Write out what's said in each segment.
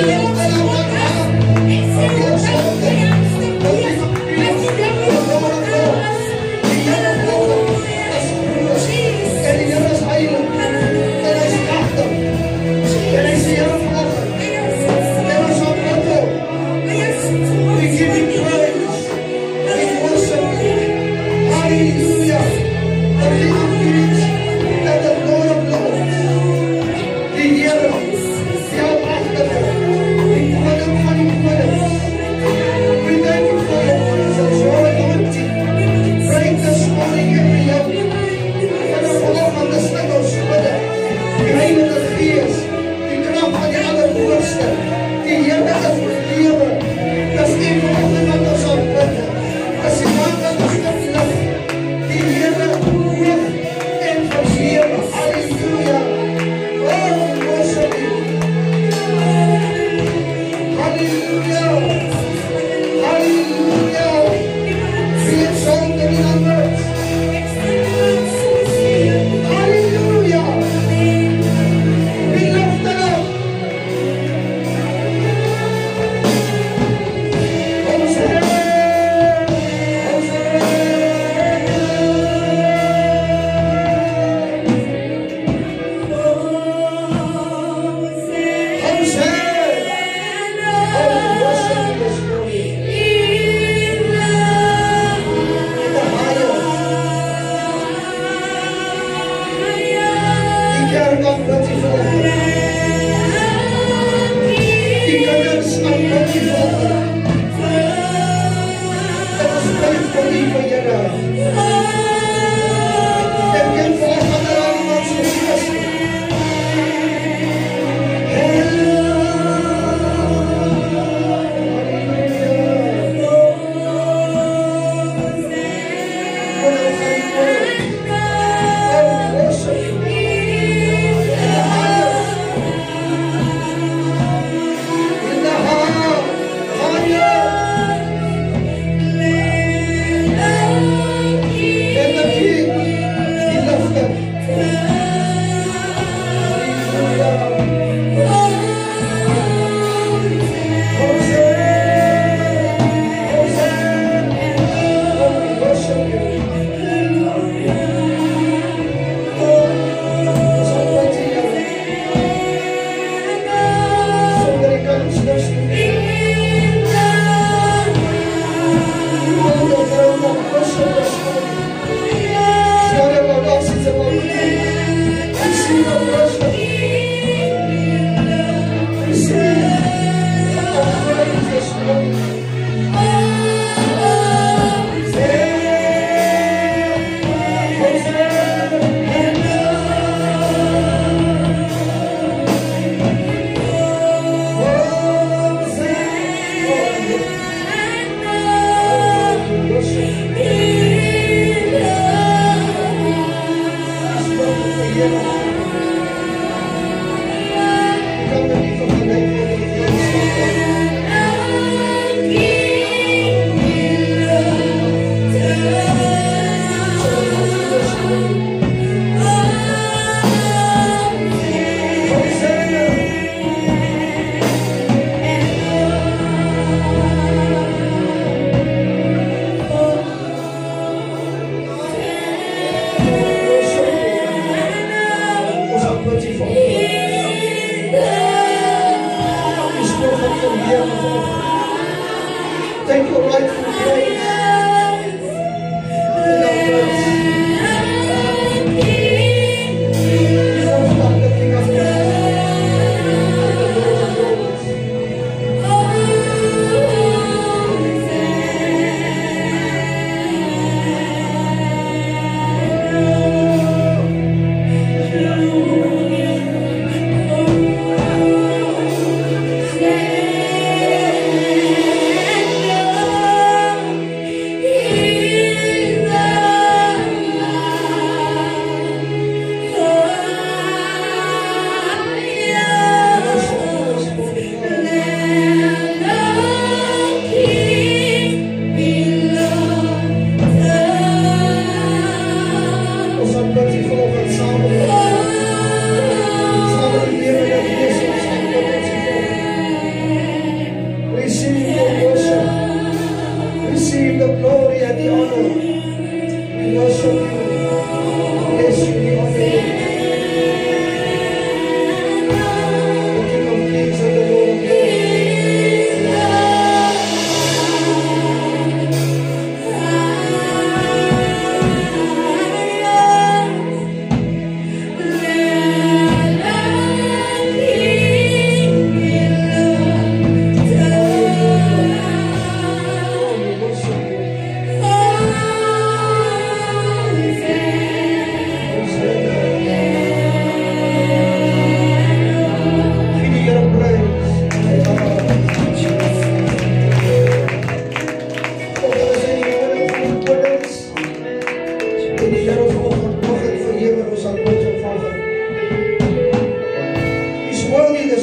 Hallelujah.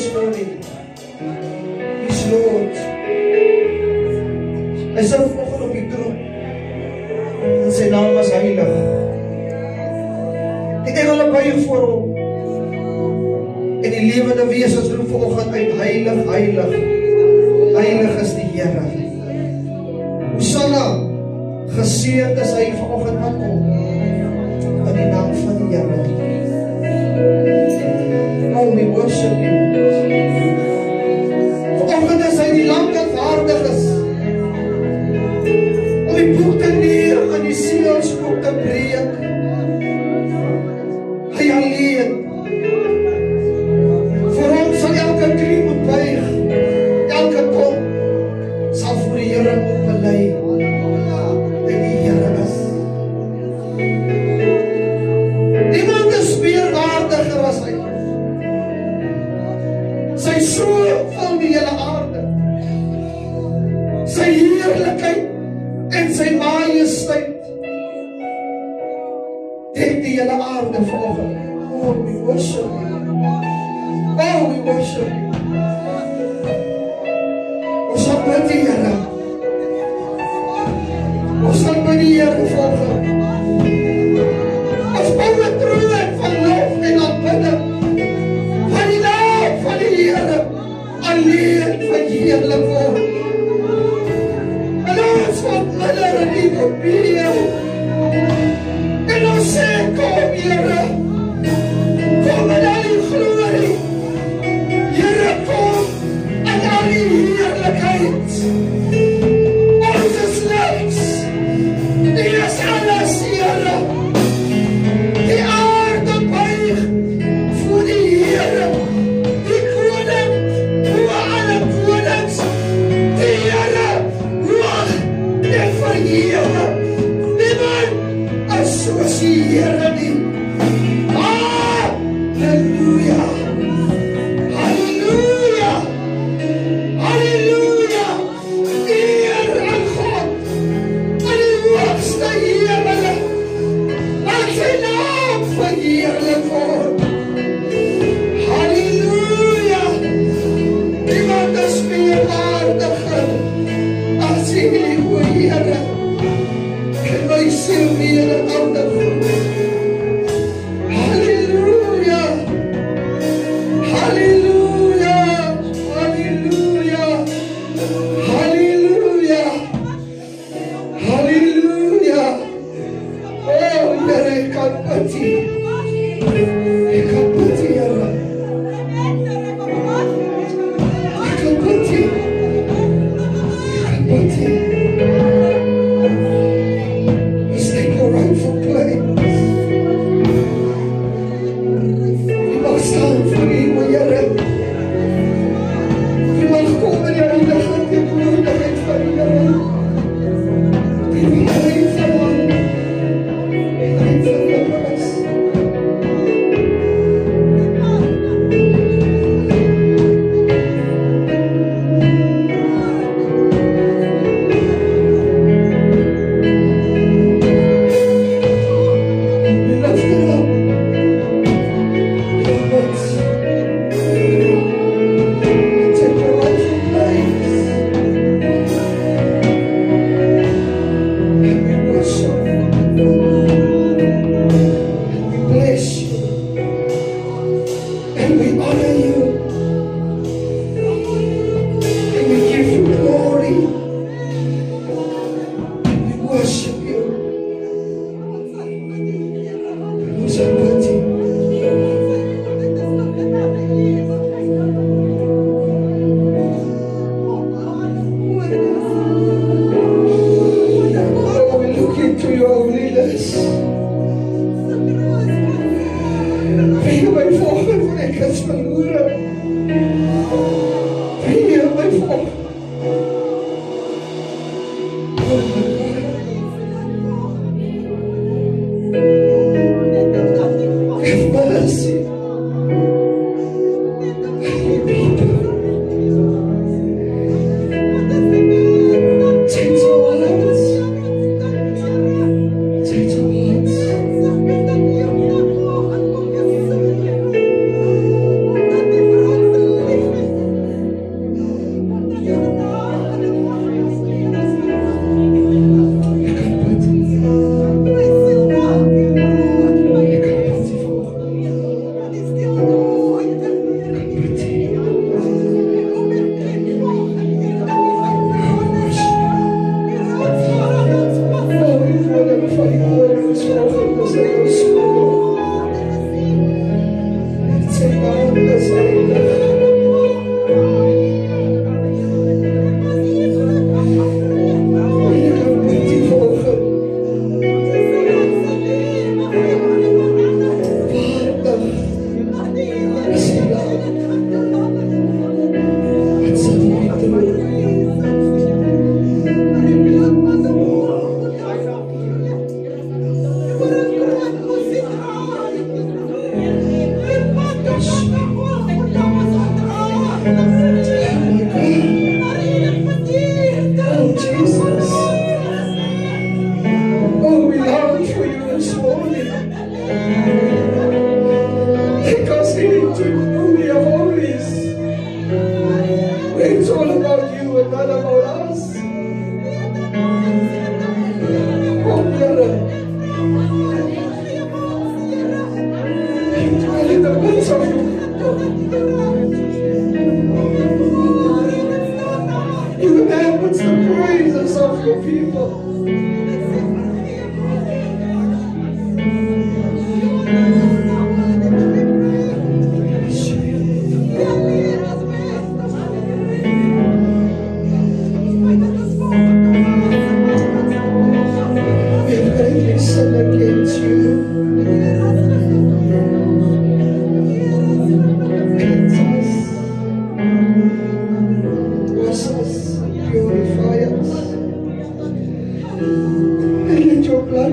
this morning. He's Lord. Hy sit vanoggend op die troon. En sy naam is heilig. Die engele buig voor hom. En die lewende wesens roep vanoggend uit, heilig, heilig. Heilig is die Here. Hosanna, geseënd is hy vanoggend wat kom. In die naam van die Here. Oh, we worship you. Vanoggend is hy die lam wat waardig is. Om die boek te neem en die sielsboek te breek. Hy alleen. Voor hom sal elke knie moet buig. Elke tong sal voor die Here moet bely. Dat die Here is. Niemand is meer waardiger as hy. Sy so vul die hele aarde. Sy heerlikheid en sy majesteit dek die hele aarde vanoggend. Oh, we worship you. Oh, we worship you. Ons aanbid die Here. Ons aanbid die Here vanoggend. Ons bou 'n troon van lof en aanbidding. Van die naam van die Here alleen verheerlik word. En ons wat minder en nie probeer. En ons sê, kom Here. Kom in al die glorie. Here, kom in al die heerlikheid. Ons is niks. Die is alles, Here. Die aarde buig voor die Here. Die koning, hoe alle konings. Die Here, hoog en verheerlik. Niemand is soos die Here nie. not about us. Oh, Here. You dwell in the midst of your people. You inhabit the praises of your people.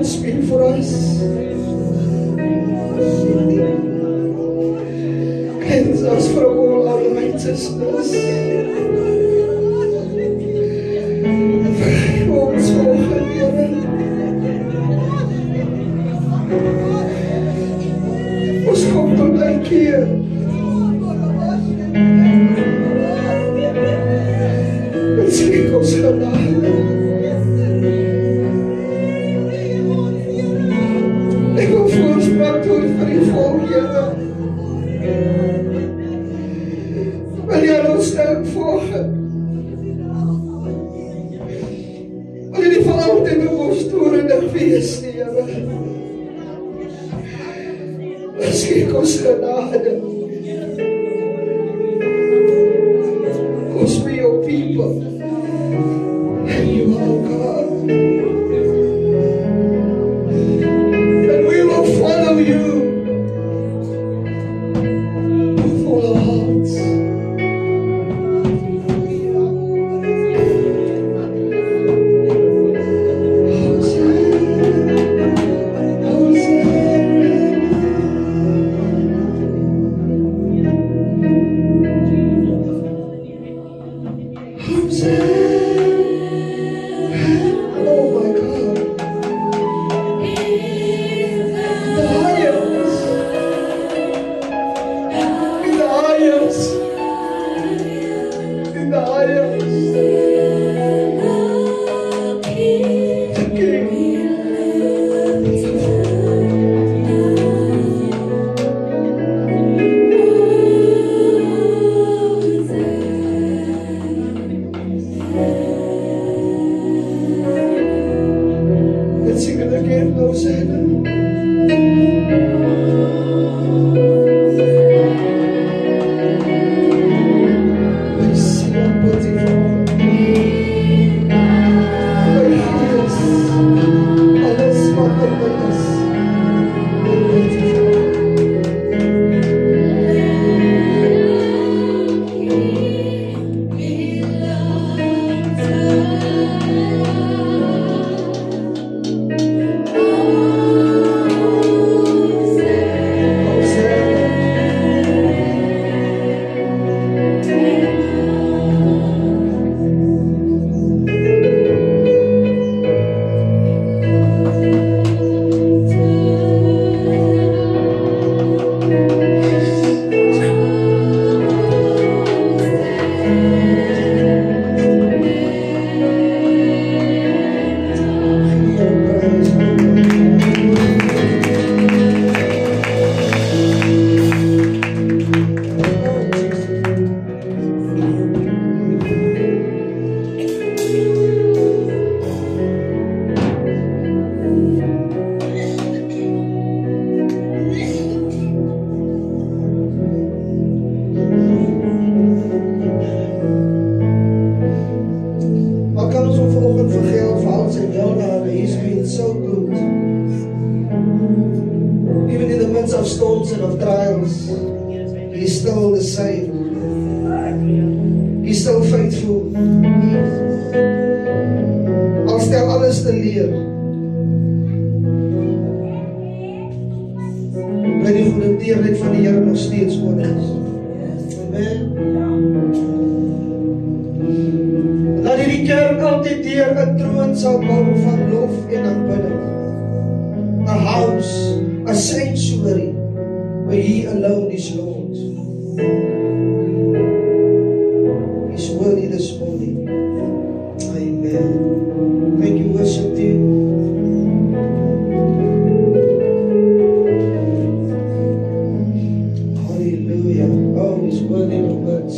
Speak for us. Cleanse us from all unrighteousness. Vergeef ons volgen, Here. Ons kom tot een keer. En schenk ons genade. Ik wil voorspraak doen voor die volk, Here. Wil jy ons sterk volgen? Wil jy nie vir altyd op ons toerendig wees, Here? Schenk ons genade. Because we your people. And you are God. Follow you with all our hearts. Oh my God. Let's sing it again, Hosanna. Of storms and of trials, He's still the same. He's still faithful. Al stel alles teleur, bly die goedertierenheid van die Here nog steeds oor ons. Amen. Laat hierdie kerk altyd deur 'n troon sal bou van lof en aanbidding. A house, a sanctuary where He alone is Lord. He's worthy this morning. Amen. Thank you, worship team. Hallelujah. Oh, He's worthy of words.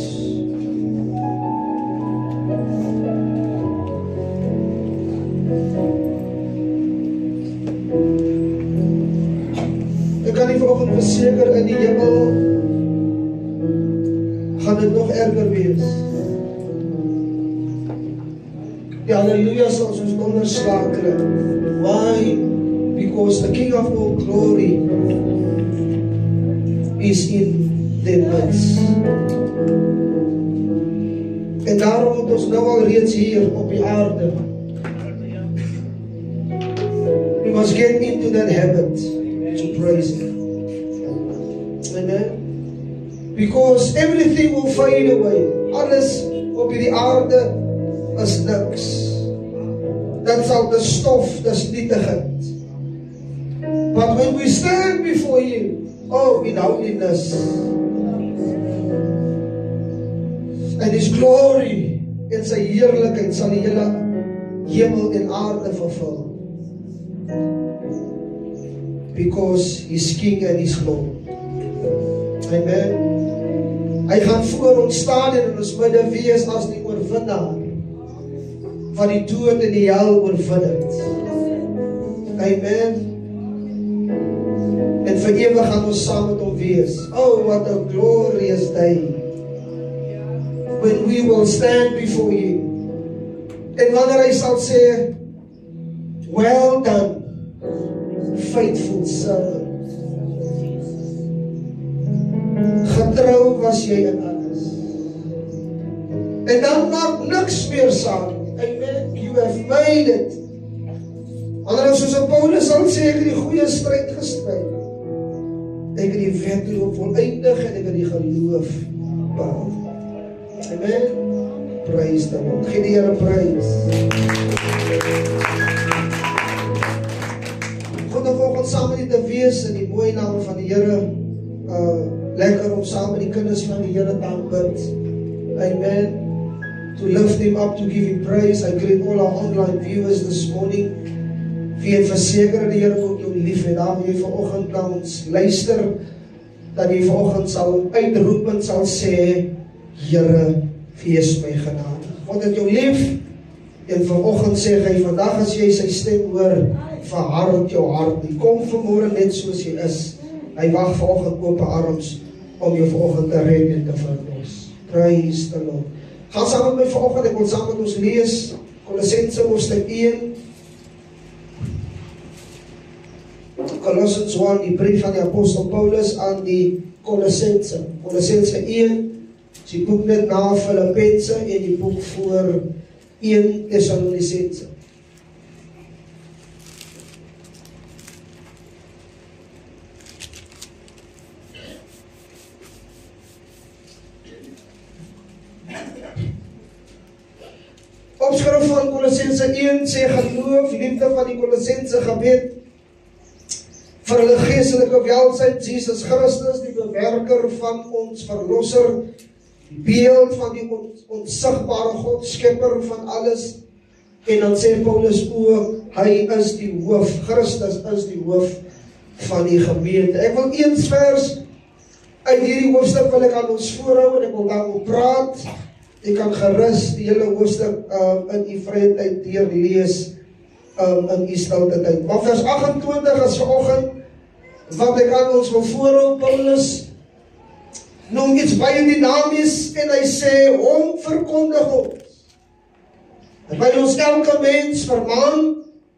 Ek kan nie vanoggend verseker in die hemel gaan dit nog erger wees. Die hallelujah sal ons onderskakel. Why? Because the King of all glory is in their midst. En daarom moet ons nou al reeds hier op die aarde. We must get into that habit to praise Him. Amen. Because everything will fade away. Alles op die aarde is niks. Dat sal die stof, dis nietigheid. But when we stand before Him, oh, in holiness, and His glory en sy heerlikheid sal die hele hemel en aarde vervul. Because He's King and He's Lord. Amen. Hy gaan voor ons staan en in ons midde wees as die oorwinnaar van die dood en die hel oorwin het. Amen. En vir ewig gaan ons saam met hom wees. Oh, what a glorious day. When we will stand before Him. En wanneer hy sal sê, well done, faithful servant. Getrou was jy in alles. En dan maak niks meer saak. Amen. You have made it. Wanneer ons soos Paulus sal sê, ek het die goeie stryd gestryd. Ek het die wedloop voleindig en ek het die geloof behou. Amen. Praise the Lord. Gee die Here prys. Vanoggend saam met te wees in die mooi naam van die Here. Lekker om saam met die kinders van die Here te aanbid. Amen. To lift Him up, to give Him praise. I greet all our online viewers this morning. Wie het verseker die Here ook jou lief het. Daarom jy vanoggend na ons luister, dat jy vanoggend sal uitroepend sal sê, Here, wees my genadig. God het jou lief, en vanoggend sê hy, vandag as jy sy stem hoor, verhard jou hart nie. Kom vanmorgen net soos jy is. Hy wag vanoggend oop arms, om jou vanoggend te red en te verlos. Praise the Lord. Gaan saam met my vanoggend, ek wil saam met ons lees, Kolossense hoofstuk 1, Colossians 1, die brief van die apostel Paulus aan die Kolossense. Kolossense 1, die boek net na Filippense en die boek voor 1 Thessalonicense. Opskrif van Kolossense 1 sê geloof, liefde van die Kolossense gebed vir hulle geestelike welsyn, Jesus Christus, die bewerker van ons verlosser, die beeld van die onsigbare God, skepper van alles. En dan sê Paulus ook, hy is die hoof, Christus is die hoof van die gemeente. Ek wil een vers uit hierdie hoofstuk wil ek aan ons voorhou en ek wil daaroor praat. Jy kan gerus die hele hoofstuk in die vrye tyd deurlees in die stilte tyd. Maar vers 28 is vanoggend wat ek aan ons wil voorhou. Paulus noem iets baie dinamies en hy sê, hom verkondig ons. En by ons elke mens vermaan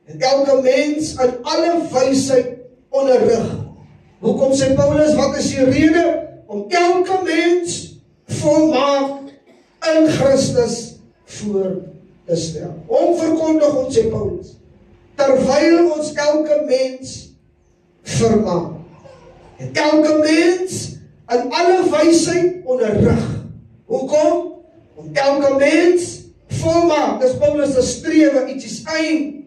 en elke mens in alle wysheid onderrig. Hoekom sê Paulus, wat is die rede? Om elke mens volmaak in Christus voor te stel. Hom verkondig ons, sê Paulus, terwyl ons elke mens vermaak. En elke mens in alle wysheid onderrig. Hoekom? Om elke mens volmaak. Dis Paulus se strewe, iets is eind.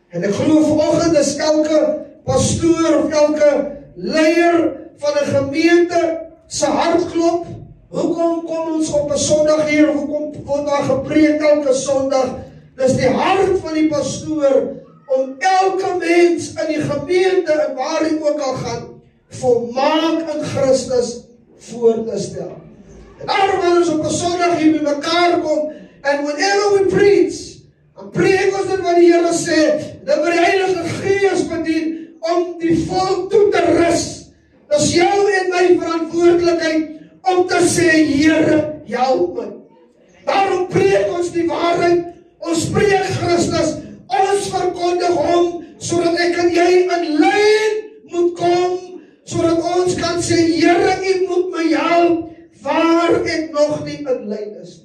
En ek glo vanoggend is elke pastoor of elke leier van 'n gemeente se hartklop. Hoekom kom ons op 'n Sondag hier? Hoekom word daar gepreek elke Sondag? Dis die hart van die pastoor om elke mens in die gemeente en waar hy ook al gaan, volmaak in Christus voor te stel. En daarom wanneer ons op 'n Sondag hier by mekaar kom, and whenever we preach, dan preek ons dit wat die Here sê, dat we die Heilige Gees bedien om die volk toe te rus. Dis jou en my verantwoordelikheid om te sê, Here, help my. Daarom preek ons die waarheid, ons preek Christus, ons verkondig hom, sodat ek en jy in lyn moet kom, sodat ons kan sê, Here, U moet my help, waar ek nog nie in lyn is.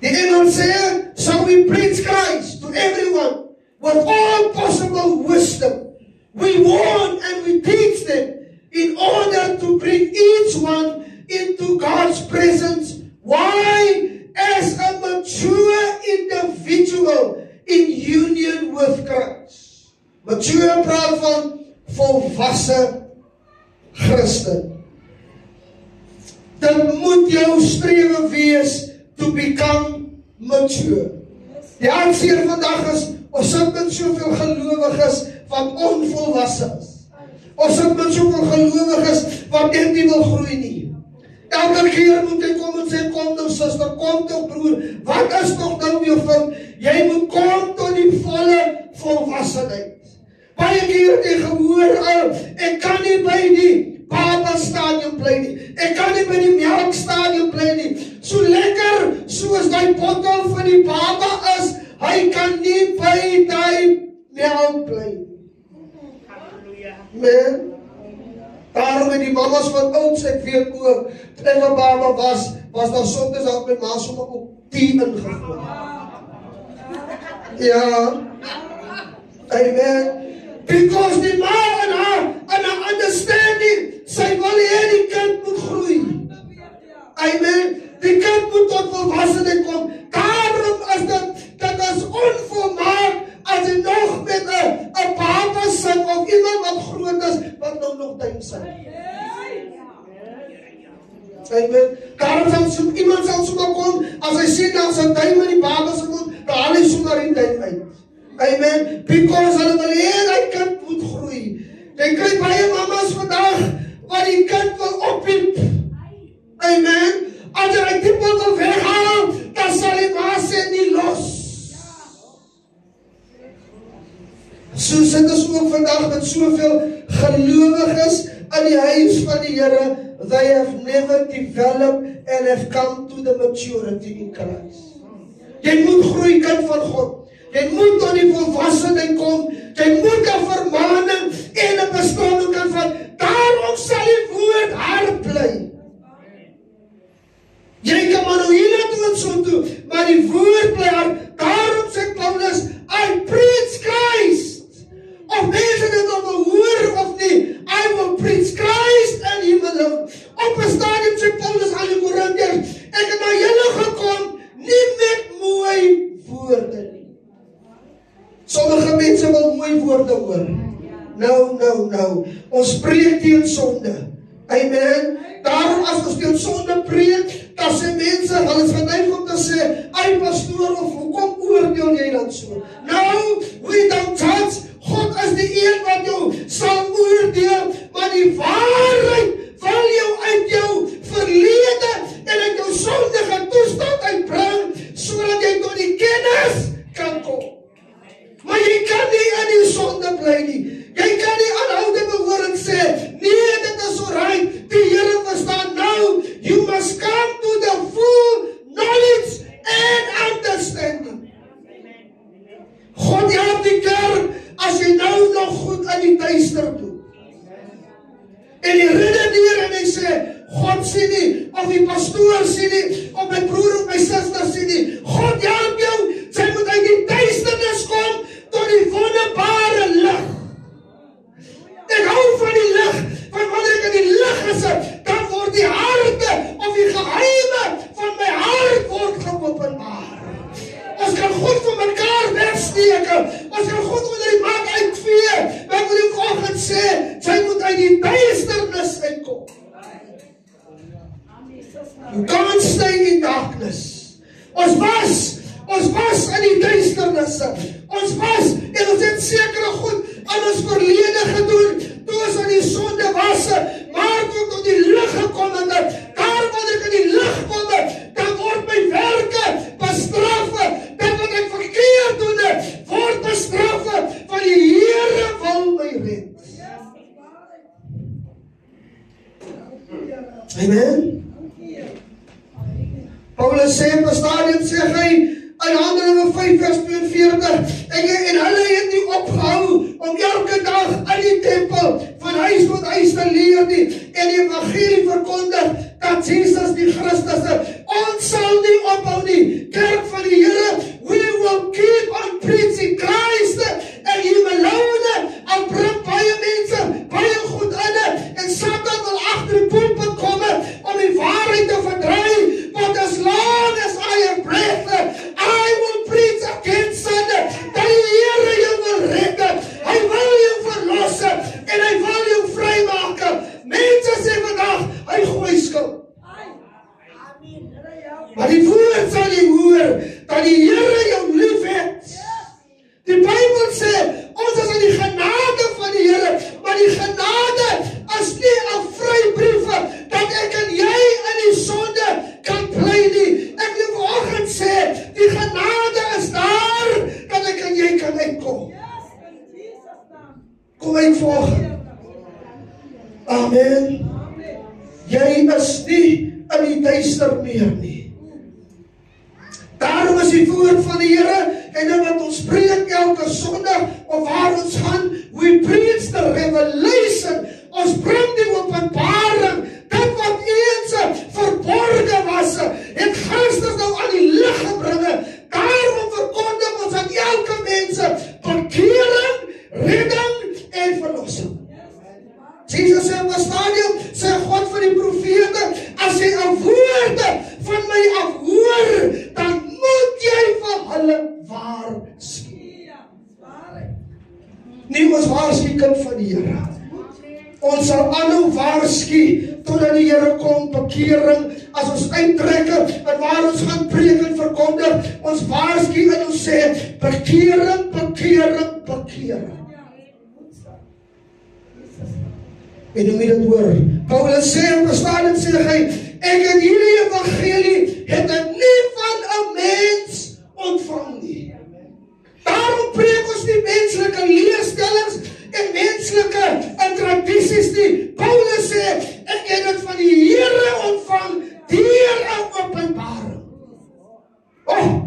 Die engel sê, so we preach Christ to everyone, with all possible wisdom. We warn and we teach them, in order to bring each one into God's presence. Why? As a mature individual in union with Christ. Mature praat van volwasse Christen. Dit moet jou strewe wees to become mature. Die hartseer vandag is, ons sit met soveel gelowiges wat onvolwasse is. Ons sit met soveel gelowiges wat net nie wil groei nie. Elke keer moet jy kom en sê, kom nou sister, kom nou broer, wat is toch nou jou fout? Jy moet kom tot die volle volwassenheid. Baie keer het jy gehoor al, ek kan nie by die babastadium bly nie, ek kan nie by die melkstadium bly nie, so lekker soos die bottel van die baba is, hy kan nie by die melk bly nie. Man, daarom met die mamas van ouds, ek weet ook, toe ek 'n baba was daar soms al met ma sommer op 10 ingegooi. Ja. Amen. Because die ma en haar understanding, sy wil hê die kind moet groei. Amen. Die kind moet tot volwassenheid kom. Daarom is dit is onvolmaak as jy nog met 'n baba sit of iemand wat groot is, wat nog tuin sit. Amen. Daarom sal iemand sommer kom, as hy sien dan sy duim in die baba se mond, dan haal hy sommer die duim uit. Amen. Because hulle wil hê die kind moet groei. Jy kry baie mamas vandag wat die kind wil oppiep. Amen. As jy die kind wil weghaal, dan sal die ma sê nie los. So sit ons ook vandag met soveel gelowiges in die huis van die Here. They have never developed and have come to the maturity in Christ. Jy moet groei, kind van God. Jy moet tot die volwassenheid kom. Jy moet 'n vermaning en 'n bestraffing kan vat. Daarom sal die woord hard bly. Jy kan maar nou hier na toe en so toe, maar die woord bly hard. Daarom sê Paulus, I preach Christ. Of mense dit al hoor of nie, I will preach Christ and Him alone. Op 'n stadium sê Paulus aan die Korintiërs, ek het na julle gekom, nie met mooi woorde nie. Sommige mense wil mooi woorde hoor. Nou. Ons preek teen sonde. Amen. Daarom as ons teen sonde preek, dan sê mense, hulle is geneig om te sê, ai pastoor, of hoekom oordeel jy dan so? Nou, we don't judge. God is die een wat jou sal oordeel, maar die waarheid wil jou uit jou verlede en uit jou sondige toestand uitbring, sodat jy tot die kennis kan kom. Maar jy kan nie in die sonde bly nie. Jy kan nie aanhoudend behoor en sê, nee, dit is alright, die Here verstaan nou, you must come to the full knowledge and understanding. God help die kerk, as jy nou nog goed in die duister doen. En die redeneer en hy sê, God sien nie, of die pastoor sien nie, of my broer of my suster sien nie. God help jou, sy moet uit die duisternis kom, tot die wonderbare lig. Ek hou van die lig, want wanneer ek in die lig gesit, dan word die harte, of die geheime van my hart word geopenbaar. Ons kan goed van mekaar wegsteke, ons kan goed onder die maat uitvee, maar ek wil die vanoggend sê, sy moet uit die duisternis uitkom. You can't stay in darkness. Ons was in die duisternisse. Ons was, en ons het sekere goed aan ons verlede gedoen, toe ons aan die sonde was, maar toe tot die lig gekom het, daar wat ek in die lig kom, dan word my werke bestraf, dan wat ek verkeerd doen, word bestraf, want die Here wil my red. Amen. Paulus sê op 'n stadium, sê hy in Handelinge 5 vers 42, en hulle het nie opgehou om elke dag in die tempel van huis tot huis te leer nie, en die evangelie verkondig dat Jesus die Christus is. Ons sal nie ophou nie, kerk van die Here, we will keep on preaching Christ and Him alone, al bring baie mense, baie goed in, en Satan wil agter die pulpit kom om die waarheid te verdry, but as long as I am breath, I will preach against sin, dat die Here jou wil red, hy wil jou verlos, en hy wil jou vrymaak. Mense sê vandag, hy gooi skuld. Maar die woord sal jy hoor, dat die Here jou lief het. Die Bybel sê, ons is in die genade van die Here, maar die genade is nie 'n vrybrief, dat ek en jy in die sonde kan bly nie. Ek wil vanoggend sê, die genade is daar, dat ek en jy kan uitkom. Kom uit volgende. Amen. Jy is nie in die duister meer nie. Daarom is die woord van die Here, en dit wat ons preek elke Sondag, of waar ons gaan, we preach the revelation, ons bring die openbaring, dit wat eens verborge was, het Christus nou aan die lig gebring, daarom verkondig ons aan elke mens, bekering, redding en verlossing. Jesus sê op 'n stadium, sê God vir die profete, as jy 'n woord van my afhoor, dan moet jy vir hulle waarsku. Nie ons waarsku kind van die Here. Ons sal aanhou waarsku totdat die Here kom, bekering, as ons uittrek en waar ons gaan preek en verkondig, ons waarsku en ons sê, bekering, bekering, bekering. En hoe moet dit hoor? Paulus sê op 'n stadium, sê hy, ek het hierdie evangelie, het ek nie van 'n mens ontvang nie. Daarom preek ons nie menslike leerstellings en menslike tradisies nie. Paulus sê, ek het dit van die Here ontvang, deur 'n openbaring.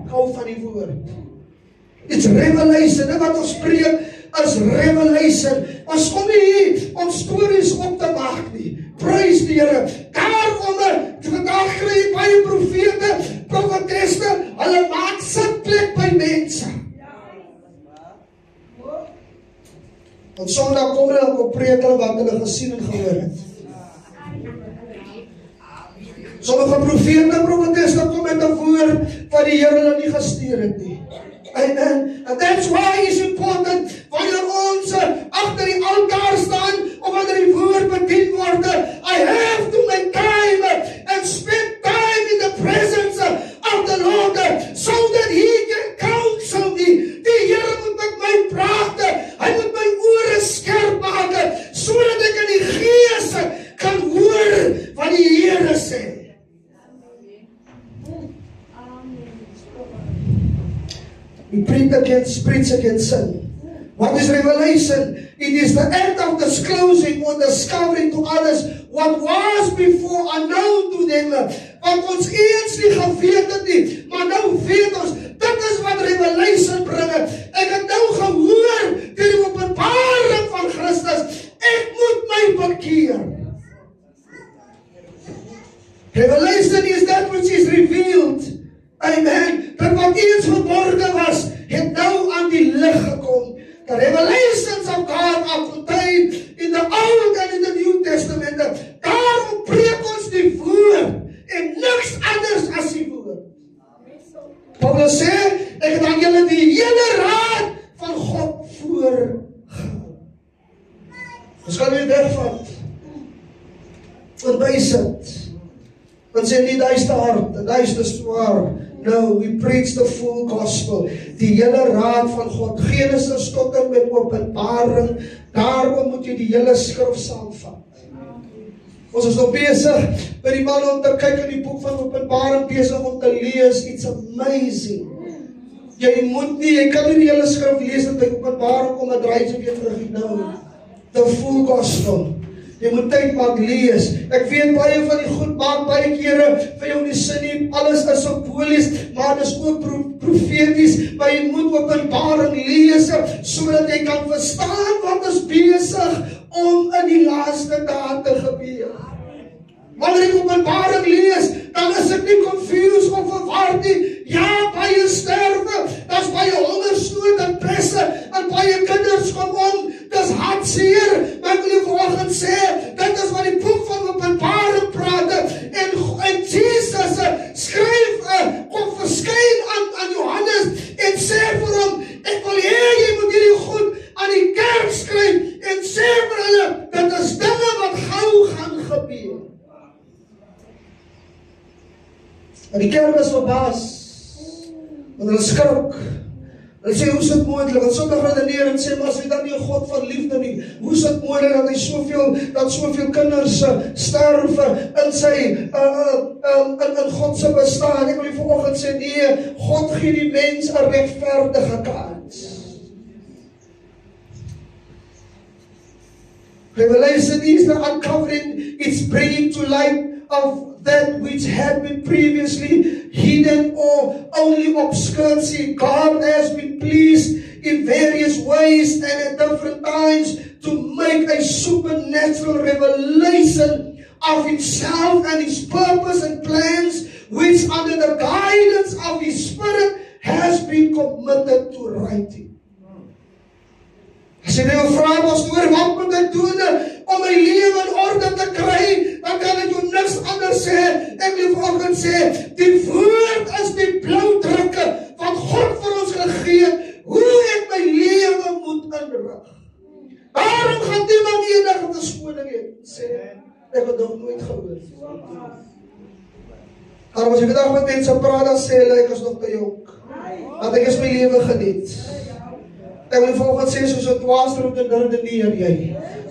Hou van die woord. It's revelation, en wat ons preek, is revelation. Ons kom nie hier om stories op te maak nie. Prys die Here. Daarom, vandag kry jy baie profete, profeteste, hulle maak sitplek by mense. Want Sondag kom hulle op preek wat hulle gesien en gehoor het. Sommige profete, profeteste kom met 'n woord wat die Here hulle nie gestuur het nie. Amen. And that's why it's important, wanneer ons agter die altaar staan, of wanneer die woord bedien word, I have to make time and spend time in the presence of the Lord, so that He can counsel me. Die Here moet met my praat, hy moet my ore skerp maak, sodat ek in die gees kan hoor wat die Here sê. We preach against sin. What is revelation? It is the act of disclosing or discovering to others what was before unknown to them. Wat ons eens nie geweet het nie, maar nou weet ons, dit is wat revelation bring. Ek het nou gehoor deur die openbaring van Christus, ek moet my bekeer. Revelation is that which is revealed. Amen. Dat wat eens verborgen was, het nou aan die lig gekom. The revelations of God are contained in the Old and in the New Testament. Daarom preek ons die woord en niks anders as die woord. Paulus sê, ek het aan julle die hele raad van God voorgehou. Ons gaan weer wegvat. En bysit. En sê nie, die is te hard, en die is te zwaar, No, we preach the full gospel. Die hele raad van God, Genesis tot en met Openbaring, daarom moet jy die hele skrif saamvat. Ons is nog besig by die man om te kyk in die boek van Openbaring, besig om te lees, it's amazing. Jy kan nie die hele skrif lees en by Openbaring kom en draai so weer terug, nou, the full gospel. Jy moet tyd maak lees. Ek weet baie van die goed maak baie kere vir jou nie sin nie. Alles is symbolies, maar dit is ook profeties. Maar jy moet Openbaring lees sodat jy kan verstaan wat is besig om in die laaste dae te gebeur. Wanneer ek Openbaring lees, dan is ek nie confused of verward nie. Ja, baie sterwe, daar's baie hongersnood en pesse en baie kinders kom om. Dis hartseer, maar ek wil jou vanoggend sê, dit is wat die boek van Openbaring praat, en Jesus skryf, kom verskyn aan Johannes, en sê vir hom, ek wil hê, jy moet hierdie goed aan die kerk skryf, en sê vir hulle, dit is dinge wat gou gaan gebeur. En die kerk is verbaas, want hulle skrik, hulle sê, hoe is dit moontlik? Want sommer redeneer en sê, maar as hy dan nie 'n God van liefde nie, hoe is dit moontlik dat hy soveel kinders sterf in sy in God se bestaan? Ek wil die vanoggend sê, nee, God gee die mens 'n regverdige kans. Revelation is the uncovering, it's bringing to light of that which had been previously hidden or only obscurity. God has been pleased in various ways and at different times to make a supernatural revelation of himself and his purpose and plans, which under the guidance of his Spirit has been committed to writing. As jy nou vra pastoor, wat moet ek doen om my lewe in orde te kry, dan kan ek jou niks anders sê. Ek wil vanoggend sê, die woord is die blauwdrukke wat God vir ons gegee het, hoe ek my lewe moet inrig. Waarom gaan niemand enige verskoning hê? Sê, ek het nog nooit gehoor. Maar as ek vandag met mense praat, dan sê hulle, ek is nog te jonk, want ek is my lewe geniet. Ek wil volgens sê, soos een dwaasroep en redeneer jy.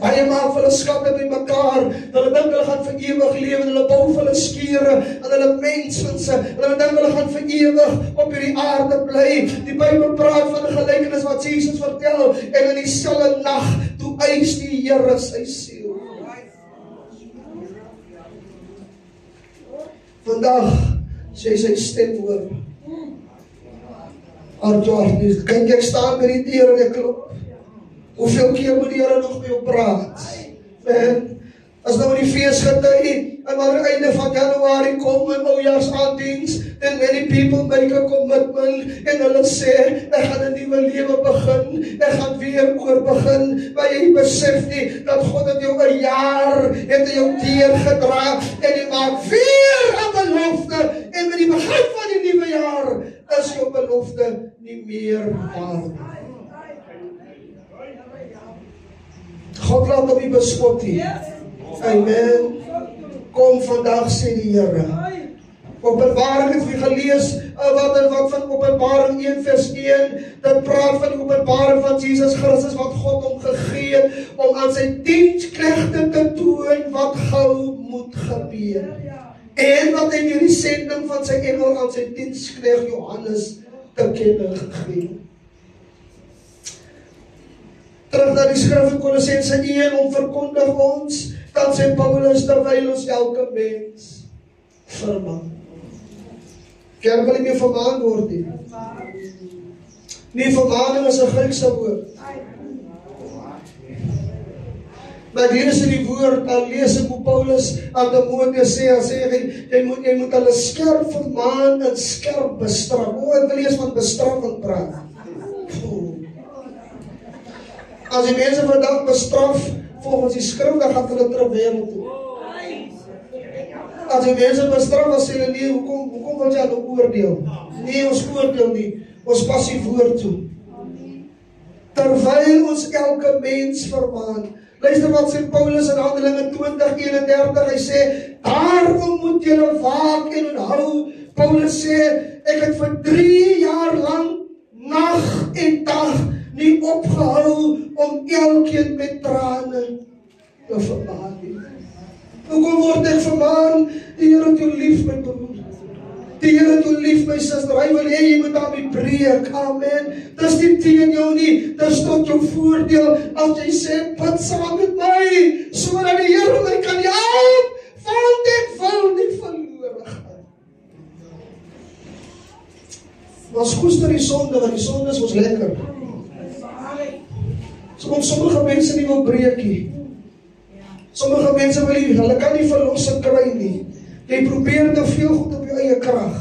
Baie maak vir hulle skatte by mekaar, hulle dink hulle gaan vir ewig lewe, en hulle bou vir hulle skere, en hulle menswense, hulle dink hulle gaan vir ewig op hierdie aarde bly. Die Bybel praat van 'n gelykenis wat Jesus vertel, en in dieselfde nag, toe eis die Here sy siel. Vandag, sê sy stem hoor, George, kyk ek staan by die deur en ek klop. Hoeveel keer moet die Here nog met jou praat? En as nou die feesgety en maar aan die einde van Januarie kom en oujaarsaandiens, then many people make a commitment en hulle sê, ek gaan 'n nuwe lewe begin, ek gaan weer oorbegin, maar jy besef nie dat God het jou 'n jaar het jou deurgedra en jy maak weer 'n belofte en met die begin van die nuwe jaar is jou belofte nie meer waar. God laat hom nie bespot nie. Amen. Kom vandag, sê die Here. Openbaring het vir gelees, wat van Openbaring 1 vers 1, dat praat van die openbaring van Jesus Christus, wat God hom gegee het, om aan sy diensknegte te toon, wat gou moet gebeur. En wat hy deur die sending van sy engel aan sy diensknegt Johannes te kenne gegee. Terug na die skrif in Kolossense 1, om verkondig ons, dan sê Paulus, terwyl ons elke mens vermaan. Kerk wil nie meer vermaan word nie. Nie, vermaaning is 'n Griekse woord. Maar hier is in die woord, dan lees ek hoe Paulus aan Timoteus sê, jy moet hulle skerp vermaan en skerp bestraf. Ek wil eers van bestraffing praat. As die mense vandag bestraf volgens die skrif, dan gaan hulle terug wêreld toe. As die mense bestraf, dan sê hulle nie, hoekom wil jy aan oordeel? Nee, ons oordeel nie, ons pas die woord toe. Terwyl ons elke mens vermaan. Luister wat sê Paulus in Handelinge 20:31, hy sê, daarom moet julle waak en onthou. Paulus sê, ek het vir 3 jaar lang nag en dag nie opgehou om elkeen met trane te vermaan nie. Hoekom word ek vermaan? Die Here het jou lief, my broer. Die Here het jou lief, my suster. Hy wil hê jy moet daarmee breek. Amen. Dis nie teen jou nie, dis tot jou voordeel. As jy sê, bid saam met my, sodat die Here my kan help, want ek wil nie verlore gaan. Ons koester die sonde, want die sonde is ons lekker. So kom sommige mense nie wil breek nie. Sommige mense wil nie, hulle kan nie verlossing kry nie. Jy probeer te veel goed op jou eie krag.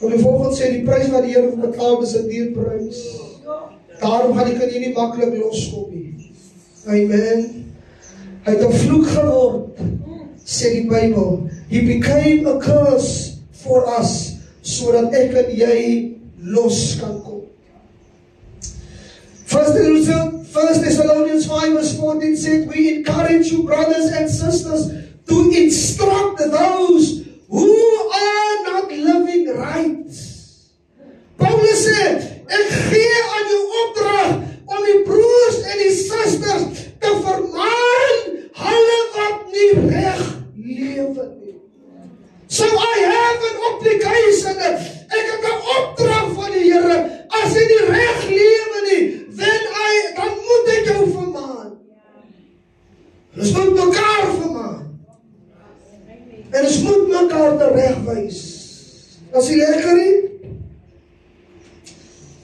En die volgende sê, die prys wat die Here betaal is 'n duur prys. Daarom gaan die nie maklik loskom nie. Amen. Hy het 'n vloek geword, sê die Bybel. He became a curse for us, sodat ek en jy los kan kom. First Thessalonians 5 verse 14 said, we encourage you, brothers and sisters, to instruct those who are not living right. Paulus sê, ek gee aan jou opdrag om die broers en die susters te vermaan, hulle wat nie reg lewe nie. So I have an obligation, ek het 'n opdrag van die Here, as jy nie reg lewe nie, dan moet ek jou vermaan. Ons moet mekaar vermaan. En ons moet mekaar teregwys. As jy lekker nie,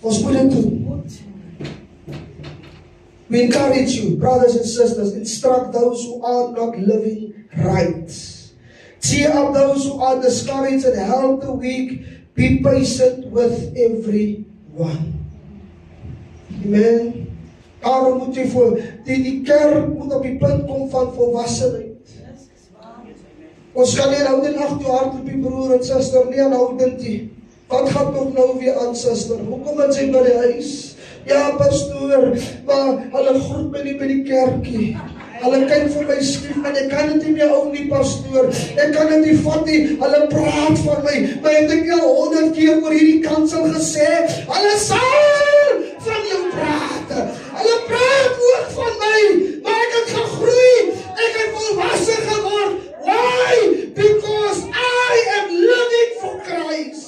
ons moet dit doen. We encourage you, brothers and sisters, instruct those who are not living right. Cheer up those who are discouraged and help the weak. Be patient with everyone. Amen. Daarom moet jy voor die kerk moet op die punt kom van volwassenheid. Ons kan nie houden acht jou hart op die broer en sister, nie aanhoudend nie. Wat gaat nog nou weer aan, sister? Hoekom het sy by die huis? Ja, pastoor, maar hulle groet my nie by die kerkie. Hulle kyk vir my skief, en ek kan dit nie meer hou nie, pastoor. Ek kan dit nie vat nie, hulle praat van my. Maar het ek al 100 keer oor hierdie kansel gesê, hulle sal van jou praat. Hulle praat ook van my, maar ek het gegroei, ek het volwassen geword. Why? Because I am living for Christ.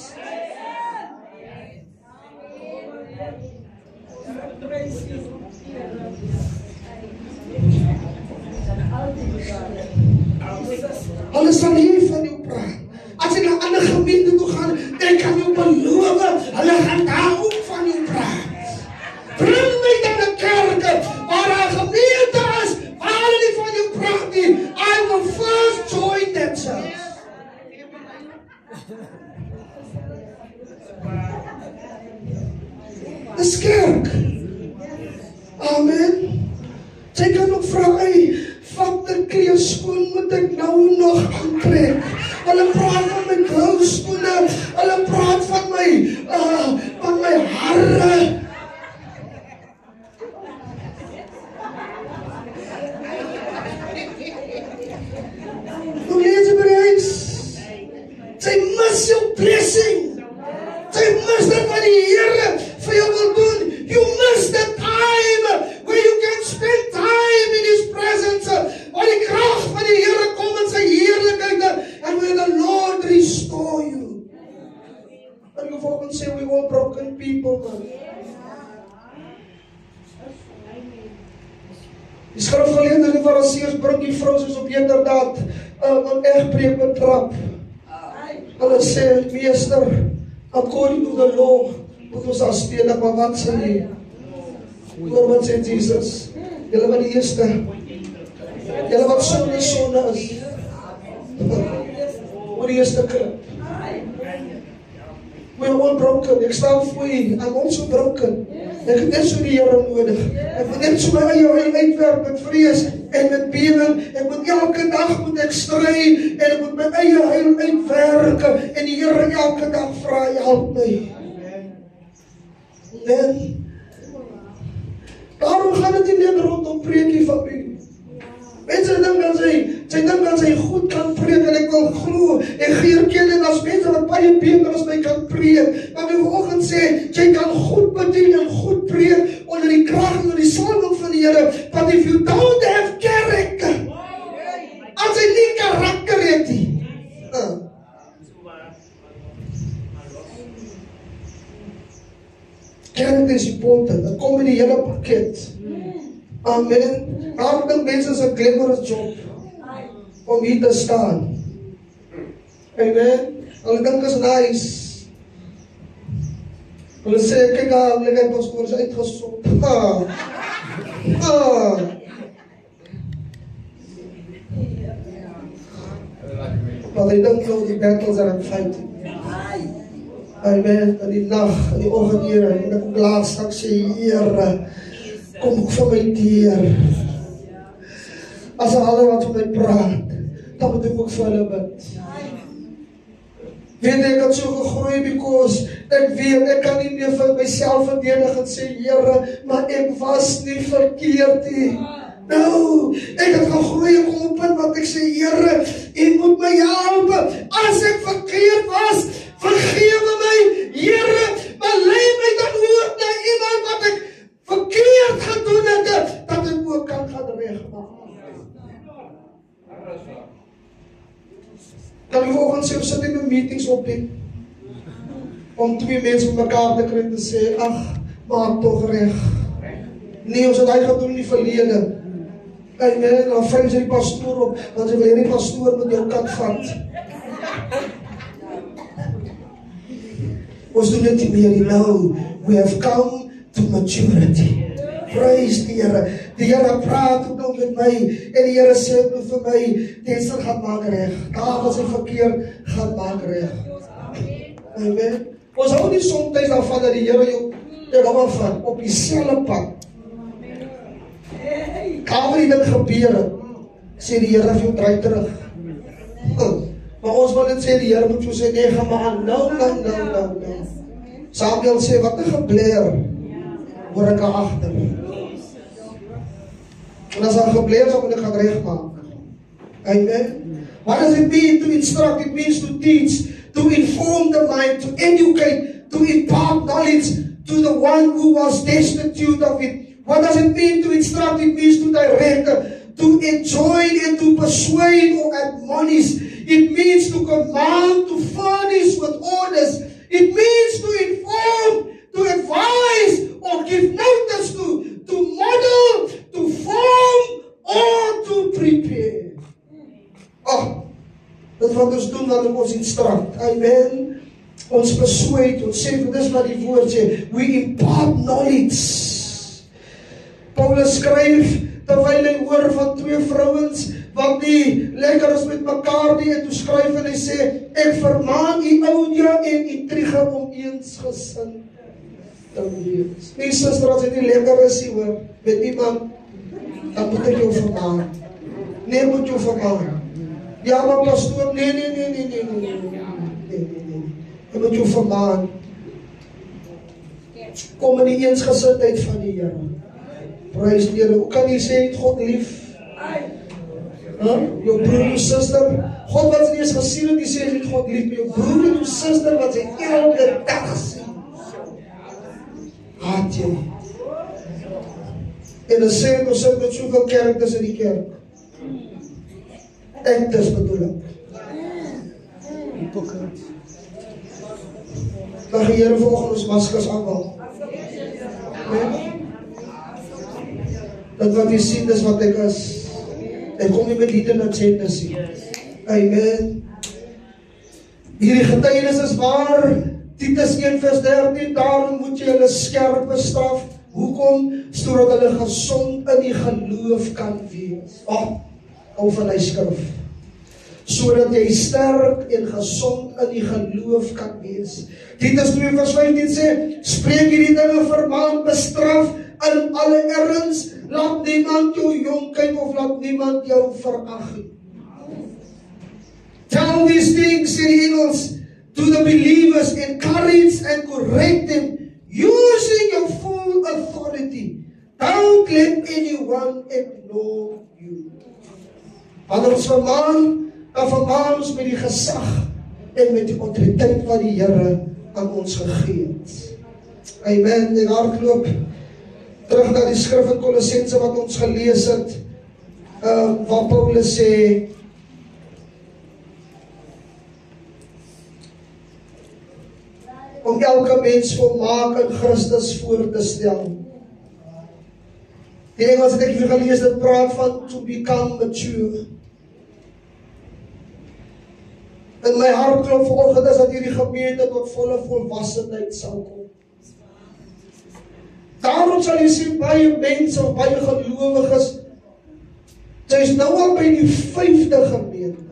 Hulle sal nie van jou praat. As jy na 'n ander gemeente toe gaan, ek kan jou beloof, hulle gaan daar ook van jou praat. Bring my dan 'n kerk waar 'n gemeente is, waar hulle nie van jou praat nie. I will first join that church. Dis kerk. Amen. Sy kan ook vra, wat die kleerskoen moet ek nou nog aantrek? Hulle praat van my blouskoene, hulle praat van my hare. Hoe lees jy by die huis? Sy mis jou blessing. Sy mis dit wat die Here vir jou wil doen. You miss the time where you can spend time in His presence. Waar die krag van die Here kom in sy heerlikheid, and where the Lord restore you. And you often say we were broken people, man. Die skrifgeleerdes en die fariseërs bring die vrou soos op inderdaad 'n egbreek betrap. Hulle sê, meester, according to the law, moet ons haar stenig, maar wat sê jy? Hoor wat sê Jesus? Julle wat die eerste, julle wat sonde is, oor die eerste krip. We are all broken. Ek staan voor jy, I'm also broken. Ek het net so die Here nodig. Ek moet net so my eie uitwerk met vrees en met bewering. Ek moet elke dag moet ek stry en ek moet my eie heil uitwerk en die Here elke dag vra, help my. Amen. Daarom gaan dit nie net rondom preekie familie. Mense dink dat sy goed kan preek en ek wil glo en geerkeel en as mense wat baie beter as my kan preek. Maar die vanoggend sê, jy kan goed bedien en goed preek onder die krag en onder die salwing van die Here. But if you don't have character, as jy nie karakter het nie. Character is important. Dat kom in die hele pakket. Amen. Daar dink mense is 'n glamorous job om hier te staan. Amen. Hulle dink is nice. Hulle sê, kyk daar, hulle het pastoor is uitgesond. Maar they don't know the battles that I'm fighting. Amen. In die nacht, in die oggend, Here, en ek laat straks sê, Here, kom ook vir my deur. As hulle wat vir my praat, dan moet ek ook vir hulle bid. Weet ek het so gegroei, because ek weet, ek kan nie meer vir myself verdedig en sê, Here, maar ek was nie verkeerd nie. Nou, ek het gegroei en kom op punt wat ek sê, Here, U moet my help. As ek verkeerd was, vergewe my, Here, maar lei my dan ook na iemand wat ek verkeerd gedoen het, dat ek ook kan gaan regmaak. Dan die volgende sê, sit ek in meetings op die, om twee mense met mekaar te kry te sê, ag, maak toch reg. Nee, ons het hy gedoen in die verlede. En dan vryf sy die pastoor op, dan sê, wil jy die pastoor met jou kat vat? Ons doen dit nie meer, nou, we have come to maturity. Praise die Here. Die Here praat ook nou met my, en die Here sê ook vir my, Denzel gaan maak reg. Daar was hy verkeerd, gaan maak reg. Amen. Ons hou nie soms daarvan dat die Here jou van op die selfe pad. Kan wat die ding gebeur, sê die Here vir jou draai terug. Maar ons wil net sê, die Here moet jou sê, nee, gaan maar aan, nou. Samuel sê, wat 'n gebleer, hoor ek agter. En as hy gebleer, dan moet ek gaan regmaak. Amen. What does it mean to instruct? It means to teach, to inform the mind, to educate, to impart knowledge to the one who was destitute of it. What does it mean to instruct? It means to direct, to enjoin and to persuade or admonish. It means to command, to furnish with orders. It means to inform, to advise, or give notice to model, to form, or to prepare. Dat wat ons doen, dat ons instruct. Amen. Ons persuade, ons sê, dis wat die woord sê, we impart knowledge. Paulus skryf, terwyl hy hoor van twee vrouens, wat nie lekker is met mekaar nie, en toe skryf en hy sê, ek vermaan Euodia en Intrige om eensgesind te wees. Nee, sister, as jy nie lekker is nie, hoor, met iemand, dan moet ek jou vermaan. Nee, moet jou vermaan. Ja, maar pastoor, nee. Jy moet jou vermaan. Kom in die eensgesindheid van die Here. Prys die Here. Hoe kan jy sê, het God lief? Jou broer en suster, God wat nie eens gesien het, die sê, het God lief, maar jou broer en jou suster, wat sy elke dag sien, haat jy. En dan sê, ons sit met soveel kerktes in die kerk. Actors bedoel ek. Mag die Here volgens ons maskers aanhaal. Dat wat jy sien is wat ek is. Ek kom nie met hidden agendas nie. Amen. Hierdie getuienis is waar. Titus 1:13, daarom moet jy hulle skerp bestraf. Hoekom? Sodat hulle gesond in die geloof kan wees. Hou van die skrif. Sodat jy sterk en gesond in die geloof kan wees. Titus 2:15 sê, spreek hierdie dinge, vermaan, bestraf in alle erns, laat niemand jou jonkheid of laat niemand jou verag nie. Tell these things, sê die Engels, to the believers, encourage and correct them, using your full authority. Don't let anyone ignore you. Wanneer ons vermaan, dan vermaan ons met die gesag en met die autoriteit wat die Here aan ons gegee het. Amen. En hardloop terug na die skrif in Kolossense wat ons gelees het, waar Paulus sê, om elke mens volmaak in Christus voor te stel. Die Engels het ek hier gelees, dit praat van to become mature. In my hart klop vanoggend is dat hierdie gemeente tot volle volwassenheid sal kom. Daarom sal jy sien baie mense of baie gelowiges, sy is nou al by die 5de gemeente.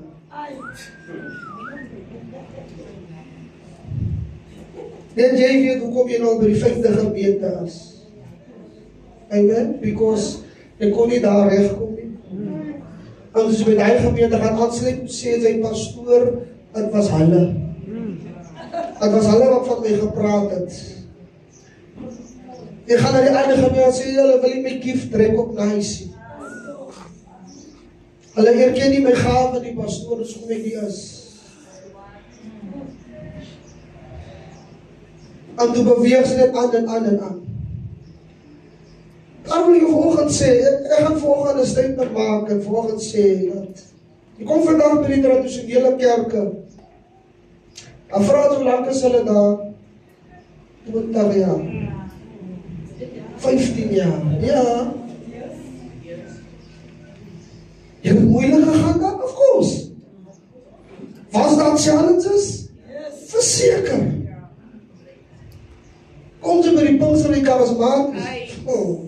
En jy weet hoekom jy nou by die 5de gemeente is. Amen, because ek kon nie daar regkom nie. En as jy by die gemeente gaan aansluit, sê sy pastoor, het was hulle. Het was hulle wat van my gepraat het. Ek gaan na die ander gemeente sê, hulle wil nie my gift trek op na huis. Hulle erken nie my gave die pastoor, is hoe ek die is. En toe beweeg sy dit aan en aan en aan. Daarom wil ek vanoggend sê, ek gaan vanoggend 'n statement maak en vanoggend sê dat jy kom vandag by die tradisionele kerke. Dan vra hoe lank is hulle daar? 20 jaar. 15 jaar. Ja. Jy het moeilik gegaan dan? Of course. Was daar challenges? Verseker. Kom jy by die punt van die charismatisch? Oh.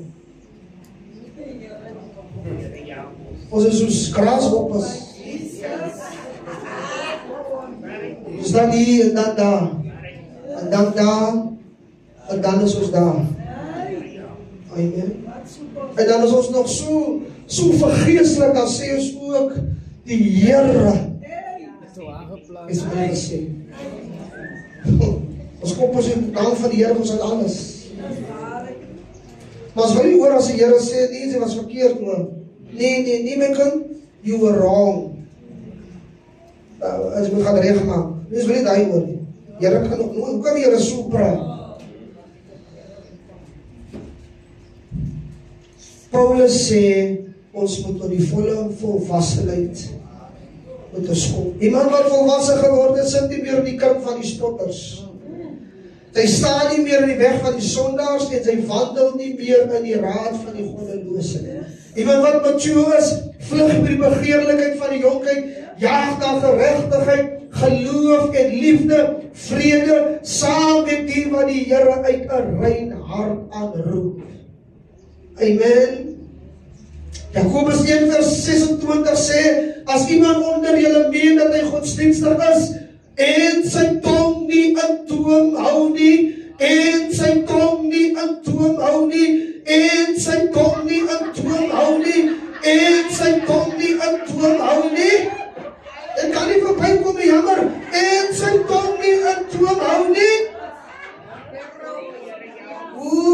Ons is soos graashoppers. Ons dan hier en dan daar. En dan daar. En dan is ons daar. Amen. En dan is ons nog so vergeestlik, dan sê ons ook, die Here is my gesê. Ons kom ons in naam van die Here, ons het alles. Maar as wil nie hoor as die Here sê, nee, sy was verkeerd, maar nee, my kind, you were wrong. As jy moet gaan reg maak, dis wil nie daai hoor nie. Here kan nog, hoe kan die Here so praat? Paulus sê, ons moet tot die volle volwassenheid moet ons kom. Iemand wat volwassen geword is, sit nie meer in die kring van die spotters. Sy staan nie meer in die weg van die sondaars en sy wandel nie meer in die raad van die goddelose. Iemand wat mature is, vlug met die begeerlikheid van die jonkheid, jaag na geregtigheid, geloof en liefde, vrede, saam met die wat die Here uit 'n rein hart aanroep. Amen. Jakobus 1 vers 26 sê, as iemand onder julle meen dat hy godsdienstig is, en sy tong nie in toom hou nie, en sy tong nie in toom hou nie, en sy tong nie in toom hou nie, en sy tong nie in toom hou nie, ek kan nie voorbij kom nie, jammer, en sy tong nie in toom hou nie,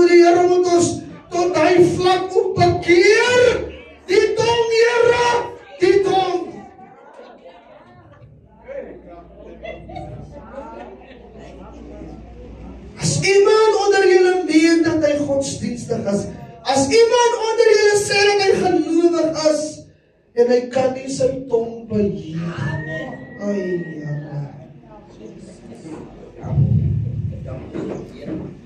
die Here moet ons tot die vlak opbekeer, die tong, Here, die tong. As iemand onder julle meen dat hy godsdienstig is, as iemand onder julle sê dat hy gelowig is, en hy kan nie sy tong beheer.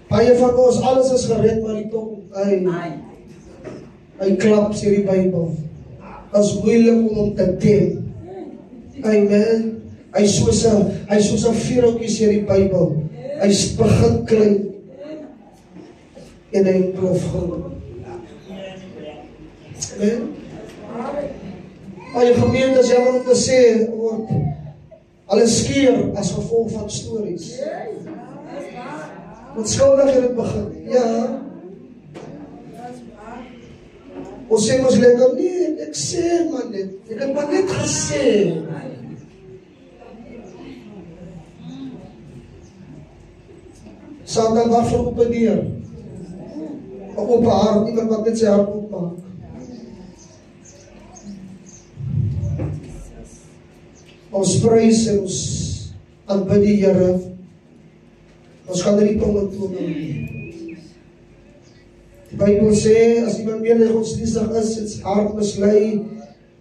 Baie van ons, alles is gered, maar die tong, hy klap, sê die Bybel. Is moeilik om te tem. Amen. Hy soos 'n vierhoutjie, sê die Bybel. Hy begin klein en hy plof groot. Amen. Baie gemeentes, jammer om te sê, word alles skeer as gevolg van stories. Wat skuldig in het begin. Ja. Ons sê ons lekker, nee, ek sê maar net. Ek het maar net gesê. Satan wag vir op 'n deur. Op 'n hart, iemand wat net sy hart oopmaak. Ons prys en ons aanbid die Here. Ons gaan die tonge toon nie. Die Bybel sê, as iemand meer godsdienstig is, het sy hart mislei.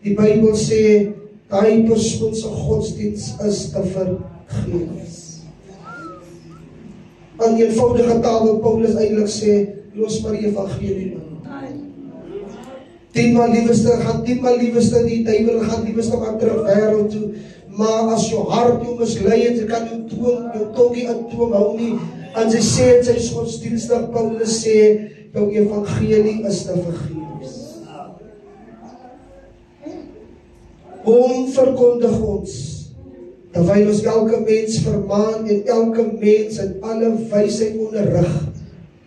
Die Bybel sê, daai persoon se godsdiens is te vergeef. In eenvoudige taal wat Paulus eintlik sê, los maar die evangelie man. 10 maal liefste, gaan 10 maal liefste, die duiwel gaan liefste maar terug wêreld toe. Maar as jou hart jou mislei het, jy kan jou tongie in toom hou nie. En sy sê, sy is godsdienstig, Paulus sê, jou evangelie is te vergeef. Hom verkondig ons, terwyl ons elke mens vermaan en elke mens in alle wysheid onderrig.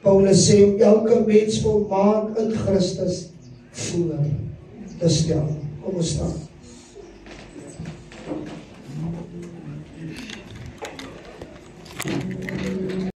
Paulus sê, om elke mens volmaak in Christus voor te stel. Kom ons staan.